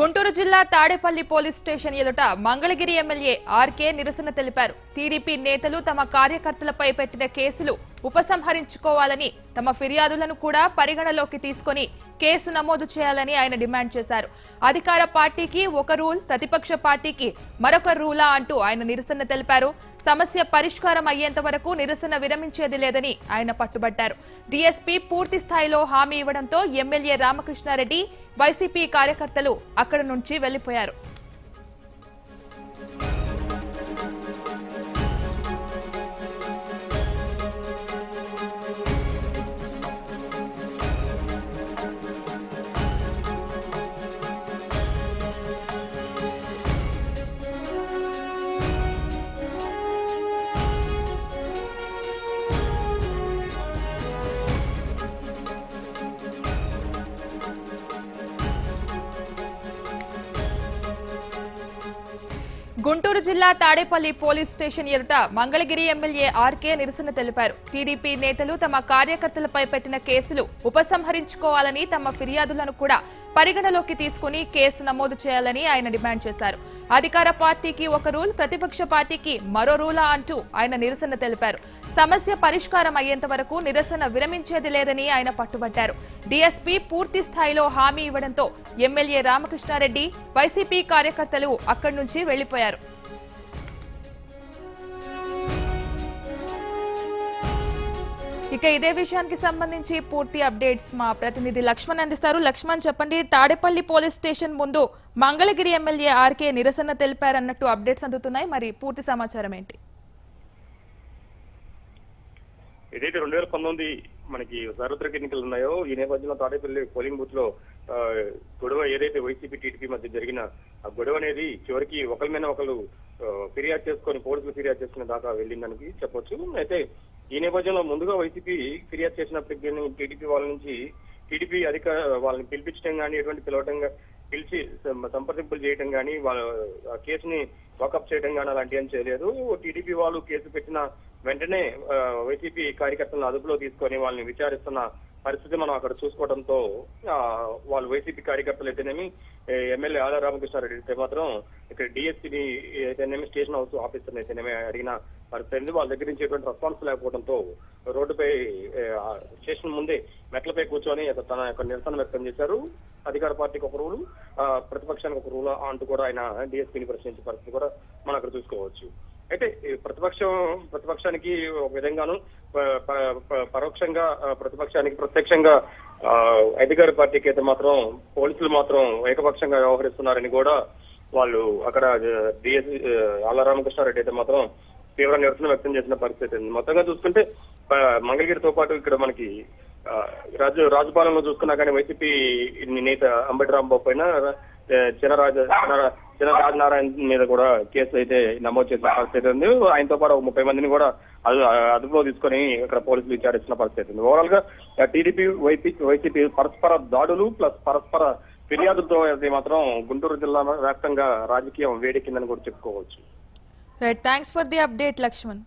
గుంటూరు జిల్లా Tadepalli police station ఎదుట Mangalagiri MLA RK నిరసన తెలిపారు. టీడీపీ నేతలు తమ కార్యకర్తలపై పెట్టిన కేసులు ఉపసంహరించుకోవాలని, తమ ఫిర్యాదులను కూడా పరిగణలోకి తీసుకొని కేసు నమోదు చేయాలని ఆయన డిమాండ్ చేశారు. అధికార పార్టీకి ఒక రూల్, ప్రతిపక్ష పార్టీకి మరొక రూలా అంటూ ఆయన నిరసన తెలిపారు. సమస్య పరిష్కారం అయ్యేంత వరకు నిరసన విరమించేది లేదని ఆయన పట్టుబట్టారు. డీఎస్పీ పూర్తి స్థాయిలో హామీ ఇవ్వడంతో ఎమ్మెల్యే రామకృష్ణారెడ్డి, వైసీపీ కార్యకర్తలు అక్కడి నుంచి వెళ్లిపోయారు. గుంటూరు జిల్లా తాడేపల్లి పోలీస్ స్టేషన్ ఎదుట మంగళగిరి ఎమ్మెల్యే ఆర్కే నిరసన తెలిపారు. టీడీపీ నేతలు తమ కార్యకర్తలపై పెట్టిన కేసులు ఉపసంహరించుకోవాలని, తమ ఫిర్యాదులను కూడా పరిగణలోకి తీసుకుని కేసు నమోదు చేయాలని ఆయన డిమాండ్ చేశారు. అధికార పార్టీకి ఒక రూల్, ప్రతిపక్ష పార్టీకి మరో రూలా అంటూ ఆయన నిరసన తెలిపారు. సమస్య పరిష్కారం అయ్యేంత వరకు నిరసన విరమించేది లేదని ఆయన పట్టుబట్టారు. డీఎస్పీ పూర్తి స్థాయిలో హామీ ఇవ్వడంతో ఎమ్మెల్యే రామకృష్ణారెడ్డి, వైసీపీ కార్యకర్తలు అక్కడి నుంచి వెళ్లిపోయారు. ఇక ఇదే విషయానికి సంబంధించి పూర్తి అప్డేట్స్ మా ప్రతినిధి లక్ష్మణ్ అందిస్తారు. లక్ష్మణ్, చెప్పండి, తాడేపల్లి పోలీస్ స్టేషన్ ముందు మంగళగిరి ఎమ్మెల్యే ఆర్కే నిరసన తెలిపారన్నట్టు అప్డేట్స్ అందుతున్నాయి. మరి పూర్తి సమాచారం ఏంటి? ఏదైతే 2019 మనకి సార్వత్రిక ఎన్నికలు ఉన్నాయో ఈ నేపథ్యంలో తాడేపల్లి పోలింగ్ బూత్ లో గొడవ ఏదైతే వైసీపీ టీడీపీ మధ్య జరిగిన ఆ గొడవ అనేది చివరికి ఒకరి మీద ఒకరు ఫిర్యాదు చేసుకొని, పోలీసులు ఫిర్యాదు చేసుకునే దాకా వెళ్ళిందని చెప్పొచ్చు. అయితే ఈ నేపథ్యంలో ముందుగా వైసీపీ ఫిర్యాదు చేసినప్పటికీ టీడీపీ వాళ్ళ నుంచి వాళ్ళని పిలిపించడం కానీ, ఎటువంటి పిలిచి సంప్రదింపులు చేయడం కానీ, వాళ్ళ కేసుని వాకప్ చేయడం కానీ అలాంటివి ఏం చేయలేదు. టీడీపీ వాళ్ళు కేసు పెట్టిన వెంటనే వైసీపీ కార్యకర్తలను అదుపులో తీసుకొని వాళ్ళని విచారిస్తున్న పరిస్థితి మనం అక్కడ చూసుకోవడంతో వాళ్ళు వైసీపీ కార్యకర్తలు అయితేనేమి, ఎమ్మెల్యే ఆల రామకృష్ణారెడ్డి అయితే మాత్రం ఇక్కడ డిఎస్పీని అయితేనేమి, స్టేషన్ హౌస్ ఆఫీసర్ అయితేనేమి అడిగిన పరిస్థితి వాళ్ళ దగ్గర నుంచి ఎటువంటి రెస్పాన్స్ లేకపోవడంతో రోడ్డుపై స్టేషన్ ముందే మెట్లపై కూర్చొని తన యొక్క నిరసన వ్యక్తం చేశారు. అధికార పార్టీకి ఒక రూలు, ప్రతిపక్షానికి ఒక రూలు అంటూ కూడా ఆయన డిఎస్పీని ప్రశ్నించే పరిస్థితి కూడా మనం అక్కడ చూసుకోవచ్చు. అయితే ప్రతిపక్షానికి ఒక విధంగాను, పరోక్షంగా ప్రతిపక్షానికి ప్రత్యక్షంగా అధికార పార్టీకి అయితే మాత్రం పోలీసులు మాత్రం ఏకపక్షంగా వ్యవహరిస్తున్నారని కూడా వాళ్ళు అక్కడ డిఎస్పీ ఆళ్ల రామకృష్ణారెడ్డి అయితే మాత్రం తీవ్ర నిరసన వ్యక్తం చేసిన పరిస్థితి ఉంది. మొత్తంగా చూసుకుంటే మంగళగిరితో పాటు ఇక్కడ మనకి రాజుపాలెంలో చూసుకున్నా కానీ వైసీపీ నేత అంబటి రాంబాబు పైన చినరాజనారాయణ మీద కూడా కేసు అయితే నమోదు చేసిన పరిస్థితి ఉంది. ఆయనతో పాటు 30 మందిని కూడా అదుపులో తీసుకొని ఇక్కడ పోలీసులు విచారిస్తున్న పరిస్థితి ఉంది. ఓవరాల్ గా టీడీపీ వైసీపీ పరస్పర దాడులు ప్లస్ పరస్పర ఫిర్యాదులతో అయితే మాత్రం గుంటూరు జిల్లా వ్యాప్తంగా రాజకీయం వేడెక్కిందని కూడా చెప్పుకోవచ్చు. Right, thanks for the update Laxman.